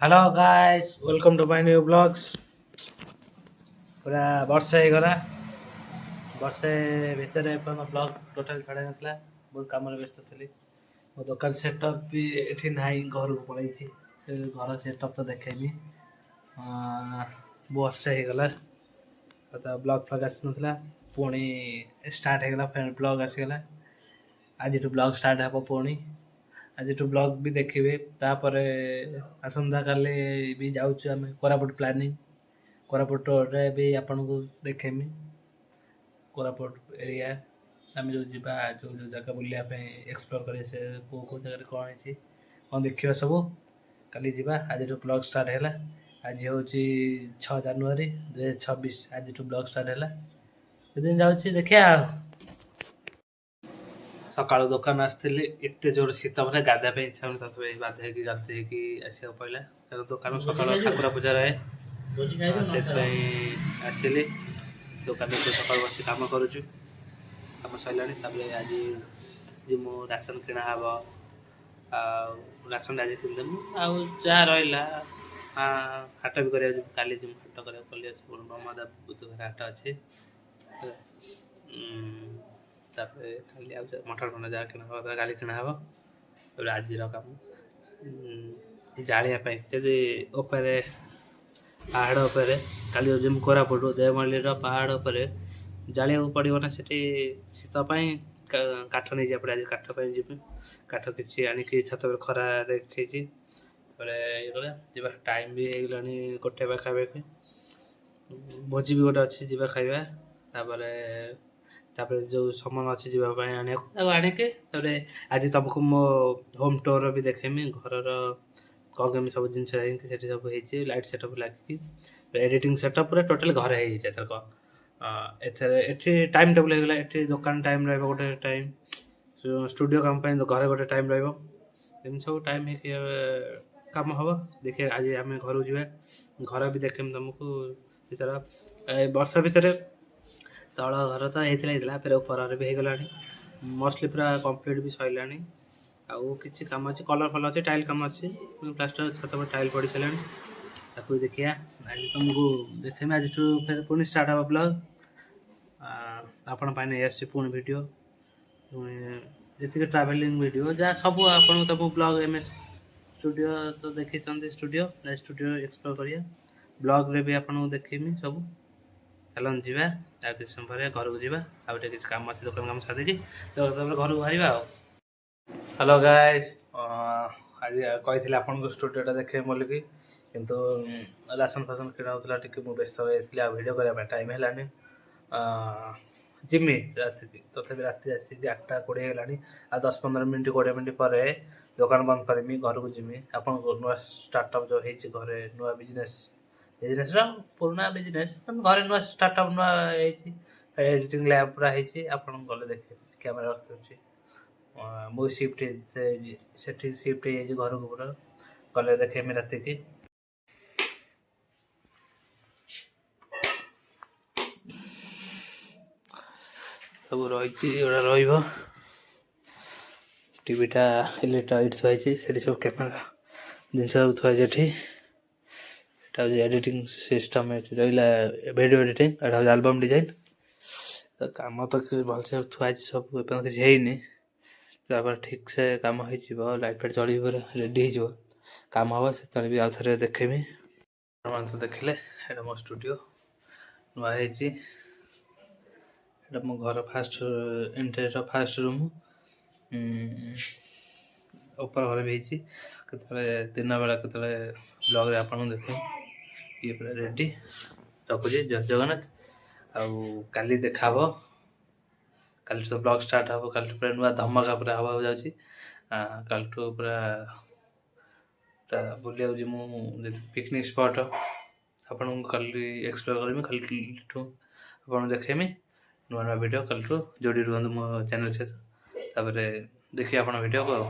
Hello guys welcome to my new blogs. पूरा वर्षे ହେଇଗଲା। ବର୍ଷେ ଭିତରେ ଏପର୍ଯ୍ୟନ୍ତ ବ୍ଲଗ୍ ଟୋଟାଲ୍ ଛଡ଼ା ନଥିଲା। ବହୁତ କାମରେ ବ୍ୟସ୍ତ ଥିଲି। ମୋ ଦୋକାନ ସେଟଅପ୍ ବି ଏଠି ନାହିଁ, ଘରକୁ ପଳେଇଛି। ସେ ଘର ସେଟଅପ୍ ତ ଦେଖେଇନି। ବର୍ଷେ ହେଇଗଲା ତ ବ୍ଲଗ୍ ଫ୍ଲଗ୍ ଆସିନଥିଲା। ପୁଣି ଷ୍ଟାର୍ଟ ହେଇଗଲା, ବ୍ଲଗ୍ ଆସିଗଲା। ଆଜିଠୁ ବ୍ଲଗ୍ ଷ୍ଟାର୍ଟ ହେବ ପୁଣି। ଆଜିଠୁ ବ୍ଲଗ୍ ବି ଦେଖିବେ। ତାପରେ ଆସନ୍ତାକାଲି ବି ଯାଉଛୁ ଆମେ କୋରାପୁଟ ପ୍ଲାନିଂ। କୋରାପୁଟରେ ବି ଆପଣଙ୍କୁ ଦେଖେଇମି। କୋରାପୁଟ ଏରିଆ ଆମେ ଯେଉଁ ଯିବା, ଯେଉଁ ଜାଗା ବୁଲିବା ପାଇଁ ଏକ୍ସପ୍ଲୋର କରିବା, ସେ କେଉଁ ଜାଗାରେ କ'ଣ ହେଇଛି, କ'ଣ ଦେଖିବା ସବୁ କାଲି ଯିବା। ଆଜିଠୁ ବ୍ଲଗ୍ ଷ୍ଟାର୍ଟ ହେଲା। ଆଜି ହେଉଛି 6 ଜାନୁଆରୀ 2026। ଆଜିଠୁ ବ୍ଲଗ୍ ଷ୍ଟାର୍ଟ ହେଲା। ସେଦିନ ଯାଉଛି ଦେଖିବା ଆଉ। ସକାଳୁ ଦୋକାନ ଆସିଥିଲି, ଏତେ ଜୋର ଶୀତ ମାନେ ଗାଧୋଇବା ପାଇଁ ଇଚ୍ଛା ହେଉନି। ସେଥିପାଇଁ ଗାଧେଇକି ଆସିବାକୁ ପଡ଼ିଲା। କାରଣ ଦୋକାନ ସକାଳୁ ଠାକୁର ପୂଜା ରହେ, ସେଥିପାଇଁ ଆସିଲି। ଦୋକାନରେ ସକାଳୁ ବସି କାମ କରୁଛୁ। କାମ ସରିଲାଣି। ତାପରେ ଆଜି ମୁଁ ରାସନ କିଣା ହେବ। ଆଉ ରାସନ ଆଜି କିଣିଦେବୁ। ଆଉ ଯାହା ରହିଲା ହାଟ ବି କରିବାକୁ ଯିବୁ। କାଲି ଯିବୁ ହାଟ କରିବାକୁ। କାଲି ଅଛି ନର୍ମଦା ବୁଧବାର ହାଟ ଅଛି। ତାପରେ କାଲି ଆଉ ମଟର ଫଣ୍ଡା ଯାହା କିଣା ହେବ କାଲି କିଣା ହେବ। ତାପରେ ଆଜିର କାମ ଜାଳିବା ପାଇଁ ଯଦି ଉପରେ ପାହାଡ଼ ଉପରେ କାଲି ଯେଉଁ ଯିମୁ କୋରାପୁଟ ଦେଓମାଳିର ପାହାଡ଼ ଉପରେ ଜାଳିବାକୁ ପଡ଼ିବ ନା। ସେଠି ଶୀତ ପାଇଁ କାଠ ନେଇଯିବା ପଡ଼େ। ଆଜି କାଠ ପାଇଁ ଯିବି। କାଠ କିଛି ଆଣିକି ଛାତ ଉପରେ ଖରା ଦେଖେଇଛି। ତାପରେ ଇଏ କରିବା ଯିବା। ଟାଇମ୍ ବି ହେଇଗଲାଣି 1 ପାଖାପାଖି। ଭୋଜି ବି ଗୋଟେ ଅଛି, ଯିବା ଖାଇବା। ତାପରେ ଯେଉଁ ସାମାନ ଅଛି ଯିବା ପାଇଁ ଆଣିବାକୁ, ତାକୁ ଆଣିକି ତାପରେ ଆଜି ତୁମକୁ ମୋ ହୋମ୍ ଟୁର୍ ବି ଦେଖେଇମି। ଘରର କ'ଣ କେମିତି ସବୁ ଜିନିଷ ହେଇକି ସେଠି ସବୁ ହେଇଛି, ଲାଇଟ୍ ସେଟଅପ୍ ଲାଗିକି ଏଡ଼ିଟିଂ ସେଟଅପ୍ ପୁରା ଟୋଟାଲି ଘରେ ହେଇଯାଇଛି ଏଥରକ। ଏଥିରେ ଏଠି ଟାଇମ୍ ଟେବୁଲ୍ ହେଇଗଲା। ଏଠି ଦୋକାନ ଟାଇମ୍ ରହିବ ଗୋଟେ ଟାଇମ୍, ଷ୍ଟୁଡ଼ିଓ କାମ ପାଇଁ ଘରେ ଗୋଟେ ଟାଇମ୍ ରହିବ। ଏମିତି ସବୁ ଟାଇମ୍ ହେଇକି କାମ ହେବ। ଦେଖିବା ଆଜି ଆମେ ଘରକୁ ଯିବା। ଘର ବି ଦେଖେଇମି ତୁମକୁ। ଏଥର ଏ ବର୍ଷ ଭିତରେ ତଳ ଘର ତ ହେଇଥିଲା, ଫେର ଉପରରେ ବି ହେଇଗଲାଣି। ମୋଷ୍ଟଲି ପୁରା କମ୍ପ୍ଲିଟ୍ ବି ସରିଲାଣି। ଆଉ କିଛି କାମ ଅଛି, କଲର୍ ଫଲର୍ ଅଛି, ଟାଇଲ୍ କାମ ଅଛି, ପ୍ଲାଷ୍ଟର ଛାତ ଉପରେ ଟାଇଲ୍ ପଡ଼ି ସାରିଲାଣି। ତାକୁ ଦେଖିବା। ଆଜି ତୁମକୁ ଦେଖେଇମି। ଆଜିଠୁ ଫେର ପୁଣି ଷ୍ଟାର୍ଟ ହେବ ବ୍ଲଗ୍। ଆପଣ ପାଇଁ ନେଇ ଆସୁଛି ପୁଣି ଭିଡ଼ିଓ, ପୁଣି ଯେତିକି ଟ୍ରାଭେଲିଂ ଭିଡ଼ିଓ ଯାହା ସବୁ ଆପଣଙ୍କୁ ତୁମ ବ୍ଲଗ୍ MS ଷ୍ଟୁଡ଼ିଓ ତ ଦେଖିଛନ୍ତି। ଷ୍ଟୁଡ଼ିଓ ଏକ୍ସପ୍ଲୋର କରିବା। ବ୍ଲଗ୍ରେ ବି ଆପଣଙ୍କୁ ଦେଖେଇମି ସବୁ। ଚାଲନ୍ତୁ ଯିବା। ଆଉ କିଛି ସମୟ ପରେ ଘରକୁ ଯିବା। ଆଉ ଟିକେ କିଛି କାମ ଅଛି, ଦୋକାନ କାମ ସାରିଦେଇଛି। ତାପରେ ଘରକୁ ବାହାରିବା ଆଉ। ହ୍ୟାଲୋ ଗାଇସ୍, ଆଜି କହିଥିଲି ଆପଣଙ୍କୁ ଷ୍ଟୁଡ଼ିଓଟା ଦେଖେଇବି ବୋଲିକି, କିନ୍ତୁ ରାସନ ଫାସନ କିଣା ହେଉଥିଲା, ଟିକେ ମୁଁ ବ୍ୟସ୍ତ ରହିଯାଇଥିଲି। ଆଉ ଭିଡ଼ିଓ କରିବା ପାଇଁ ଟାଇମ୍ ହେଲାନି। ଯିମି ରାତିକି, ତଥାପି ରାତି ଆସିକି 8:20 ହେଲାଣି। ଆଉ 10-15 ମିନିଟ୍ 20 ମିନିଟ୍ ପରେ ଦୋକାନ ବନ୍ଦ କରିମି, ଘରକୁ ଯିମି। ଆପଣଙ୍କ ନୂଆ ଷ୍ଟାର୍ଟଅପ୍ ଯେଉଁ ହେଇଛି ଘରେ, ନୂଆ ବିଜନେସ୍ର ପୁରୁଣା ବିଜନେସ୍, ଘରେ ନୂଆ ଷ୍ଟାର୍ଟଅପ୍ ନୂଆ ହେଇଛି। ଏଡ଼ିଟିଂ ଲ୍ୟାବ୍ ପୁରା ହେଇଛି। ଆପଣଙ୍କୁ ଗଲେ ଦେଖିବେ, କ୍ୟାମେରା ରଖୁଛି। ମୁଁ ସେଠି ସିଫ୍ଟ ହେଇଯାଇଛି ଘରକୁ। ପୁରା ଗଲେ ଦେଖେଇମି ରାତିକି। ସବୁ ରହିଛି, ଏଗୁଡ଼ା ରହିବ। ଟିଭିଟା ଏଇଠି ଥୁଆ ହେଇଛି। ସେଠି ସବୁ କ୍ୟାମେରା ଜିନିଷ ସବୁ ଥୁଆ ହେଇଛି। ଏଠି ଏଇଟା ହେଉଛି ଏଡ଼ିଟିଂ ସିଷ୍ଟମ୍। ଏଠି ରହିଲା ଭିଡ଼ିଓ ଏଡ଼ିଟିଂ। ଏଇଟା ହେଉଛି ଆଲବମ୍ ଡିଜାଇନ୍। ତ କାମ ତ ଭଲସେ ଥୁଆ ହେଇଛି ସବୁ, ଏପର୍ଯ୍ୟନ୍ତ କିଛି ହେଇନି। ତାପରେ ଠିକ୍ସେ କାମ ହେଇଯିବ, ଲାଇଟ୍ ଫାଇଟ୍ ଚଳିବ, ପୁରା ରେଡ଼ି ହେଇଯିବ, କାମ ହେବ। ସେତେବେଳେ ବି ଆଉ ଥରେ ଦେଖେଇମି। ଆପଣମାନେ ତ ଦେଖିଲେ, ଏଇଟା ମୋ ଷ୍ଟୁଡ଼ିଓ ନୂଆ ହେଇଛି। ଏଇଟା ମୋ ଘର ଇଣ୍ଟେରିୟର ଫାଷ୍ଟ ରୁମ୍। ଉପର ଘରେ ବି ହେଇଛି। କେତେବେଳେ ଦିନ ବେଳା କେତେବେଳେ ବ୍ଲଗ୍ରେ ଆପଣଙ୍କୁ ଦେଖେଇମି। ଇଏ ପୁରା ରେଡ଼ି। ରଖୁଛି। ଜୟ ଜଗନ୍ନାଥ। ଆଉ କାଲି ଦେଖା ହେବ। କାଲିଠୁ ତ ବ୍ଲଗ୍ ଷ୍ଟାର୍ଟ ହେବ। କାଲିଠୁ ପୁରା ନୂଆ ଧମାକା ପୁରା ହେବାକୁ ଯାଉଛି। କାଲିଠୁ ପୁରା ବୁଲିବାକୁ ଯିବୁ। ପିକନିକ୍ ସ୍ପଟ୍ ଆପଣଙ୍କୁ କାଲି ଏକ୍ସପ୍ଲୋର କରିମି। କାଲିଠୁ ଆପଣଙ୍କୁ ଦେଖେଇମି ନୂଆ ଭିଡ଼ିଓ। କାଲିଠୁ ଯୋଡ଼ି ରୁହନ୍ତୁ ମୋ ଚ୍ୟାନେଲ୍ ସହିତ। ତାପରେ ଦେଖିବେ ଆପଣ ଭିଡ଼ିଓକୁ ଆଉ।